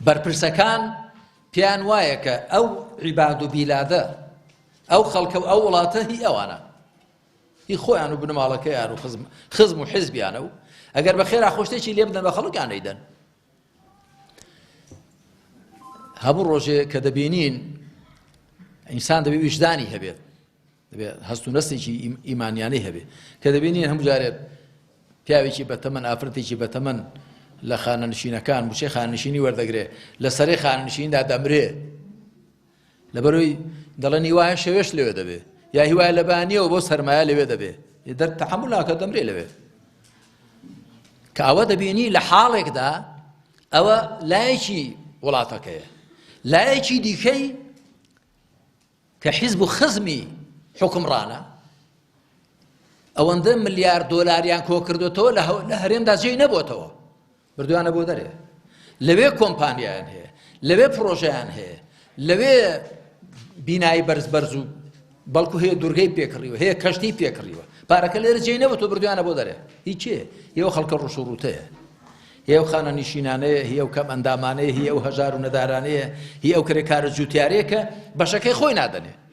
بەرپرسەکان پێیان وایە کە ئەو عیباد و بیلادە ئەو خەڵکە و ئەو وڵاتە هی ئەوانە هی خۆیان و بنەماڵەکەیان و خزم و حیزبیانە و ئەگەر بە خێرا خۆشتێکی لێ بدەن بە خەڵکیان نەیدەن. هەموو ڕۆژێ کە دەبینین ئینسان دەبێت ویجدانی هەبێت، دەبێت هەست و نەستێکی ئیمانیانەی هەبێت کە دەبینین هەموو جارێ پیاوێکی بەتەمەن ئافرەتێکی بەتەمەن لە خانەنشینەکان موچەی خانەنشینی وەردەگرێ لە سەرەی خانەنشیندا دەمرێ لەبەرەوەی دەڵێن هیوایە شەوێش لەوێ دەبێ یا هیوایە لە بانیەوە بۆ سەرمایە لەوێ دەبێ تەحەموڵ ناکە دەمرێ لەوێ کە ئەوە دەبینی لە حاڵێکدا ئەوە لایەکی وڵاتەکەیە. لایەکی دیکەی کە حیزب و خزمی حکمڕانە ئەوەندە ملیار دۆلاریان کۆ کردوێتەوە لە هەرێمدا جێی نەبووتەوە بردویانە بۆ دەرێ لەوێ کۆمپانیایان هەیە لەوێ پرۆژەیان هەیە لەوێ بینایی بەرز و بەڵکو هەیە دوورگەی پێکڕیوە هەیە کەشتی پێکڕیوە پارەکە لێرە جێی نەبووتەوە بردویانە بۆ دەرێ هیچێ هیەوە خەڵکە ڕوش و ڕووتەیە هی ئەو خانە نیشینانەیە هی ئەو کەم ئەندامانەیە هی ئەو هەژار و نەدارانەیە هی ئەو کرێکارە جوتیارەیە کە بەشەکەی خۆی نادەنێ